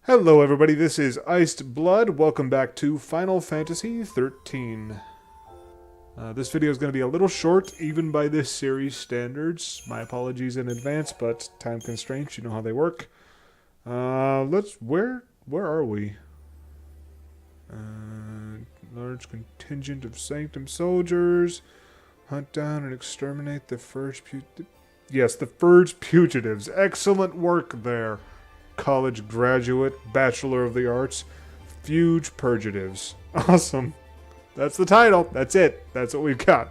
Hello everybody, this is Iced Blood. Welcome back to Final Fantasy XIII. This video is going to be a little short, even by this series standards. My apologies in advance, but time constraints, you know how they work. Where are we? Large contingent of Sanctum soldiers. Hunt down and exterminate the Ferge Yes, the Ferge Pugatives. Excellent work there. College graduate, Bachelor of the Arts, Fuge Pergatives. Awesome. That's the title. That's it. That's what we've got.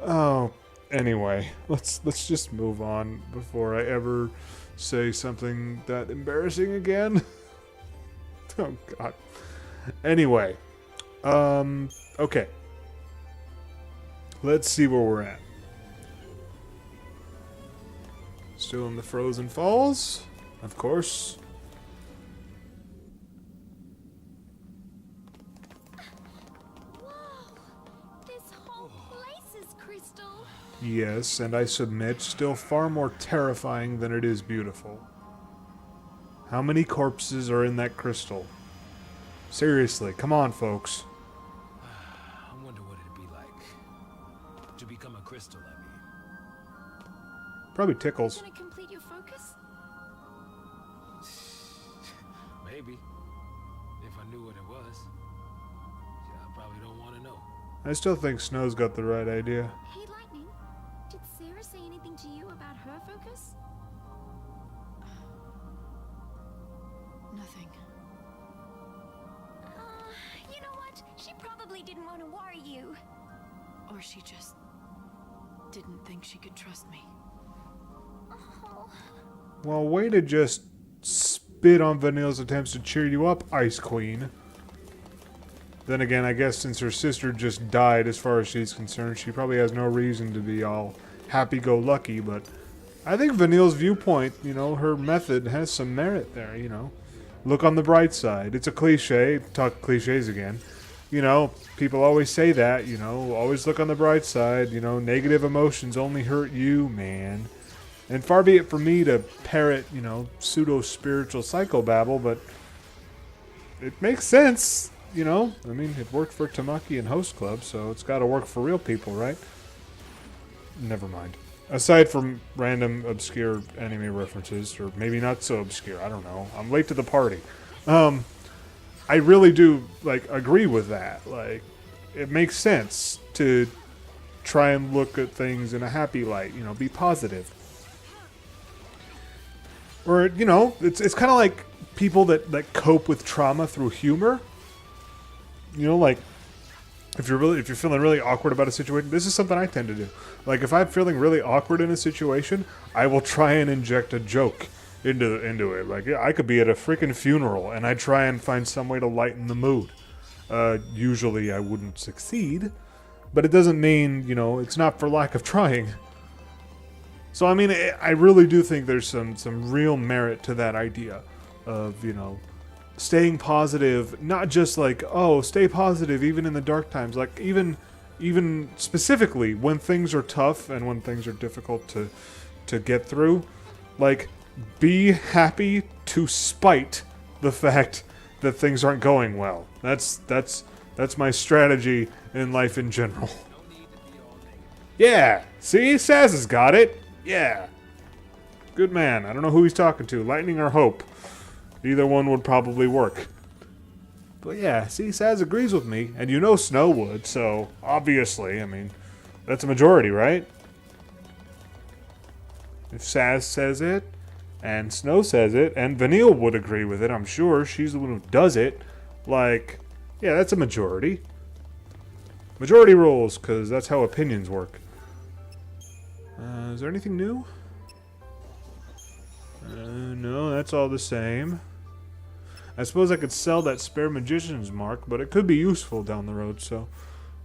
Oh, anyway, let's just move on before I ever say something that embarrassing again. Oh God. Anyway, okay. Let's see where we're at. Still in the Frozen Falls. Of course. Whoa! This whole place is crystal. Yes, and I submit, still far more terrifying than it is beautiful. How many corpses are in that crystal? Seriously, come on, folks. I wonder what it'd be like to become a crystal, I mean. Probably tickles. Gonna complete your focus? Maybe. If I knew what it was. Yeah, I probably don't want to know. I still think Snow's got the right idea. Hey, Lightning. Did Sarah say anything to you about her focus? Nothing. You know what? She probably didn't want to worry you. Or she just didn't think she could trust me. Oh. Well, way to just spit on Vanille's attempts to cheer you up, Ice Queen. Then again, I guess since her sister just died, as far as she's concerned, she probably has no reason to be all happy-go-lucky, but I think Vanille's viewpoint, you know, her method has some merit there, you know. Look on the bright side. It's a cliche. Talk cliches again. You know, people always say that, you know, always look on the bright side, you know, negative emotions only hurt you, man. And far be it from me to parrot, you know, pseudo-spiritual psychobabble, but it makes sense, you know? I mean, it worked for Tamaki and Host Club, so it's got to work for real people, right? Never mind. Aside from random obscure anime references, or maybe not so obscure, I don't know. I'm late to the party. I really do, like, agree with that. Like, it makes sense to try and look at things in a happy light, you know, be positive. Or, you know, it's kind of like people that cope with trauma through humor. You know, like, if you're feeling really awkward about a situation, this is something I tend to do. Like, if I'm feeling really awkward in a situation, I will try and inject a joke into it. Like, yeah, I could be at a freaking funeral, and I try and find some way to lighten the mood. Usually I wouldn't succeed, but it doesn't mean, you know, it's not for lack of trying. So, I mean, I really do think there's some real merit to that idea of, you know, staying positive, not just like, oh, stay positive even in the dark times. Like, even specifically when things are tough and when things are difficult to get through, like, be happy to spite the fact that things aren't going well. That's my strategy in life in general. Yeah, see, Saz has got it. Yeah. Good man. I don't know who he's talking to, Lightning or Hope. Either one would probably work. But yeah, see, Saz agrees with me, and you know Snow would, so obviously, I mean, that's a majority, right? If Saz says it, and Snow says it, and Vanille would agree with it, I'm sure. She's the one who does it. Like, yeah, that's a majority. Majority rules, because that's how opinions work. Is there anything new? No, that's all the same. I suppose I could sell that spare magician's mark, but it could be useful down the road, so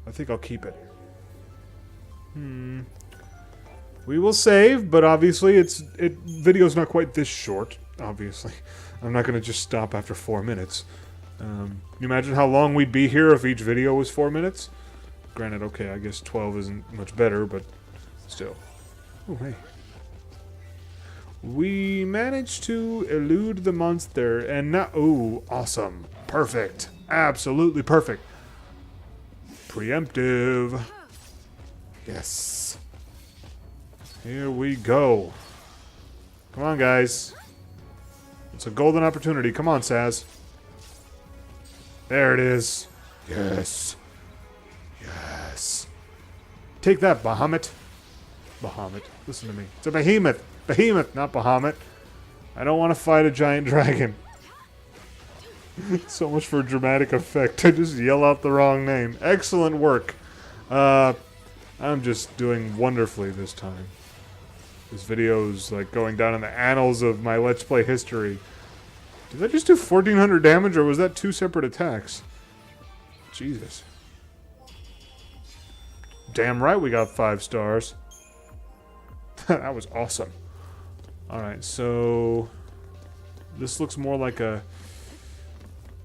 I think I'll keep it. We will save, but obviously video's not quite this short, obviously. I'm not going to just stop after 4 minutes. Can you imagine how long we'd be here if each video was 4 minutes? Granted, okay, I guess 12 isn't much better, but still. Oh, hey. We managed to elude the monster, and now... Ooh, awesome. Perfect. Absolutely perfect. Preemptive. Yes. Here we go. Come on, guys. It's a golden opportunity. Come on, Saz. There it is. Yes. Yes. Take that, Bahamut. Bahamut. Listen to me. It's a behemoth. Behemoth, not Bahamut. I don't want to fight a giant dragon. So much for dramatic effect. I just yell out the wrong name. Excellent work. I'm just doing wonderfully this time. This video's like going down in the annals of my Let's Play history. Did I just do 1400 damage, or was that 2 separate attacks? Jesus. Damn right we got 5 stars. That was awesome. Alright, so... This looks more like a...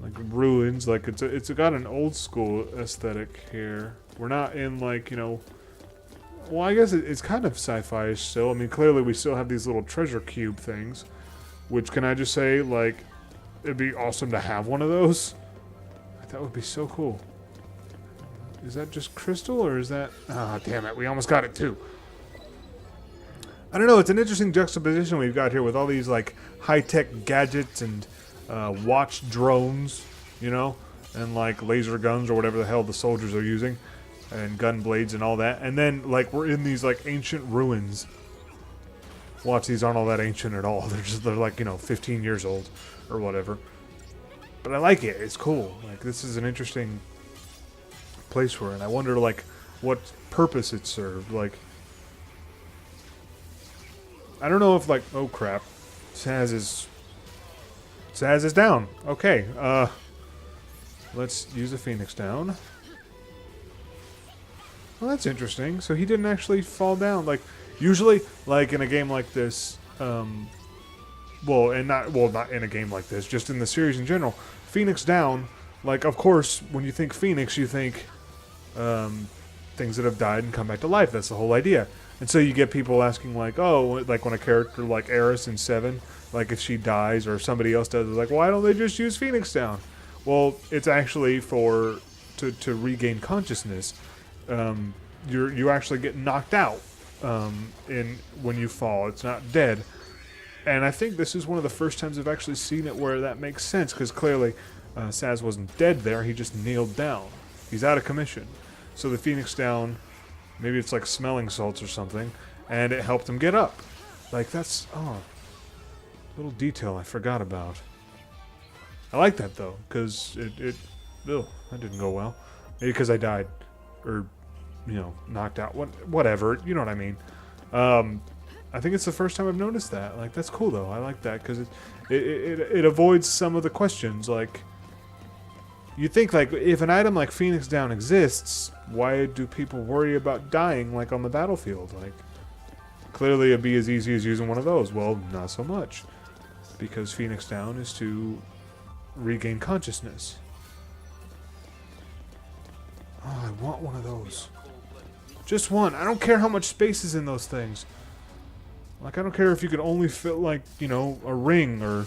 Like ruins, like it's got an old school aesthetic here. We're not in like, you know... Well, I guess it's kind of sci-fi-ish still. I mean, clearly we still have these little treasure cube things. Which, can I just say, like... It'd be awesome to have one of those. That would be so cool. Is that just crystal, or is that... Ah, damn it, we almost got it too. I don't know, it's an interesting juxtaposition we've got here with all these, like, high-tech gadgets and watch drones, you know? And, like, laser guns or whatever the hell the soldiers are using. And gun blades and all that. And then, like, we're in these, like, ancient ruins. Watch, these aren't all that ancient at all. They're like, you know, 15 years old or whatever. But I like it. It's cool. Like, this is an interesting place we're in. I wonder, like, what purpose it served. Like, I don't know if, like, oh crap, Saz is down. Okay, let's use a Phoenix down. Well, that's interesting. So he didn't actually fall down. Like, usually, like, in a game like this, not in a game like this, just in the series in general, Phoenix down, like, of course, when you think Phoenix, you think, things that have died and come back to life. That's the whole idea. And so you get people asking, like, oh, like when a character like Eris in 7, like if she dies or somebody else does, like, why don't they just use Phoenix down? Well, it's actually to regain consciousness. You actually get knocked out when you fall. It's not dead. And I think this is one of the first times I've actually seen it where that makes sense, because clearly Saz wasn't dead there. He just kneeled down. He's out of commission. So the Phoenix down... Maybe it's like smelling salts or something, and it helped him get up. Like, that's, little detail I forgot about. I like that, though, because that didn't go well. Maybe because I died, or, you know, knocked out, whatever, you know what I mean. I think it's the first time I've noticed that. Like, that's cool, though. I like that, because it avoids some of the questions, like... You think, like, if an item like Phoenix Down exists, why do people worry about dying, like, on the battlefield? Like, clearly it'd be as easy as using one of those. Well, not so much. Because Phoenix Down is to regain consciousness. Oh, I want one of those. Just one. I don't care how much space is in those things. Like, I don't care if you could only fit, like, you know, a ring or...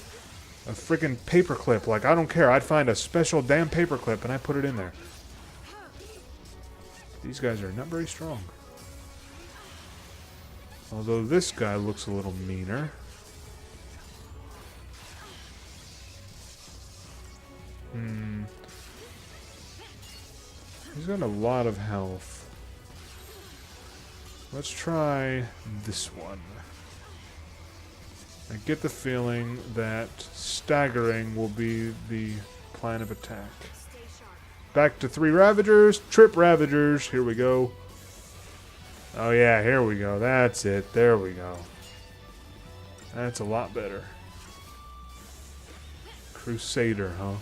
a freaking paperclip. Like, I don't care. I'd find a special damn paperclip and I put it in there. These guys are not very strong. Although this guy looks a little meaner. He's got a lot of health. Let's try this one. I get the feeling that staggering will be the plan of attack. Back to 3 Ravagers, Trip Ravagers, here we go. Oh yeah, here we go, that's it, there we go. That's a lot better. Crusader, huh?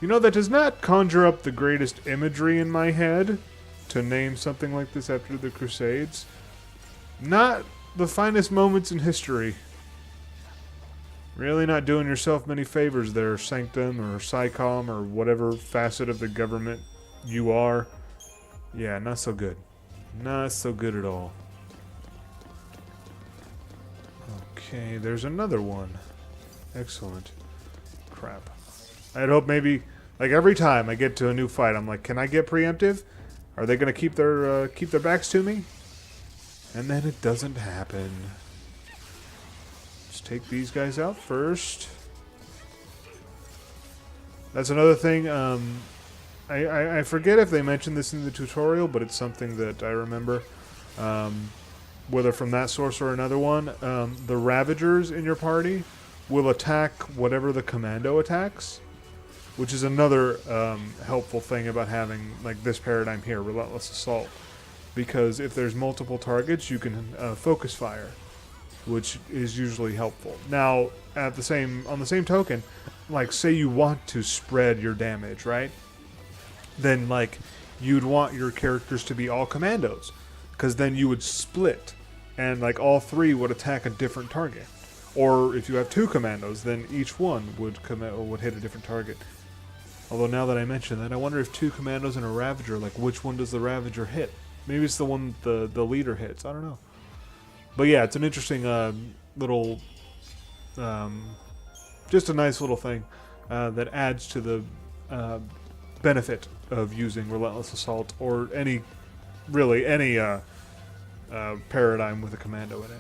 You know, that does not conjure up the greatest imagery in my head to name something like this after the Crusades. Not the finest moments in history. Really not doing yourself many favors there, Sanctum or Psycom or whatever facet of the government you are. Yeah, not so good. Not so good at all. Okay, there's another one. Excellent. Crap. I'd hope maybe, like every time I get to a new fight, I'm like, can I get preemptive? Are they gonna keep their backs to me? And then it doesn't happen. Let's take these guys out first. That's another thing. I forget if they mentioned this in the tutorial, but it's something that I remember. Whether from that source or another one, the Ravagers in your party will attack whatever the commando attacks, which is another helpful thing about having like this paradigm here, Relentless Assault. Because if there's multiple targets, you can focus fire, which is usually helpful. Now, on the same token, like say you want to spread your damage, right? Then like you'd want your characters to be all commandos, because then you would split, and like all three would attack a different target. Or if you have two commandos, then each one would hit a different target. Although now that I mention that, I wonder if two commandos and a Ravager, like which one does the Ravager hit? Maybe it's the one the leader hits. I don't know. But yeah, it's an interesting little, just a nice little thing that adds to the benefit of using Relentless Assault or any paradigm with a commando in it.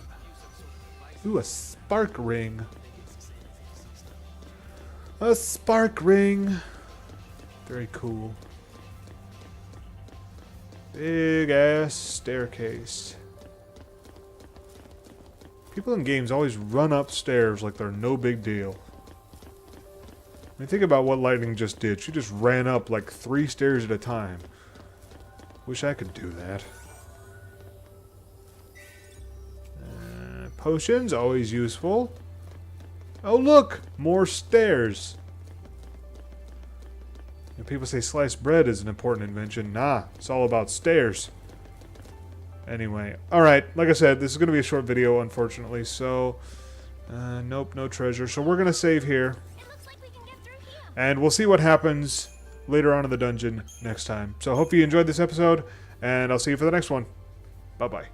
Ooh, a spark ring. A spark ring. Very cool. Big ass staircase. People in games always run upstairs like they're no big deal. I mean, think about what Lightning just did. She just ran up like 3 stairs at a time. Wish I could do that. Potions, always useful. Oh look! More stairs! And people say sliced bread is an important invention. Nah, it's all about stairs. Anyway, alright, like I said, this is going to be a short video, unfortunately, so... nope, no treasure. So we're going to save here. It looks like we can get through here. And we'll see what happens later on in the dungeon next time. So I hope you enjoyed this episode, and I'll see you for the next one. Bye-bye.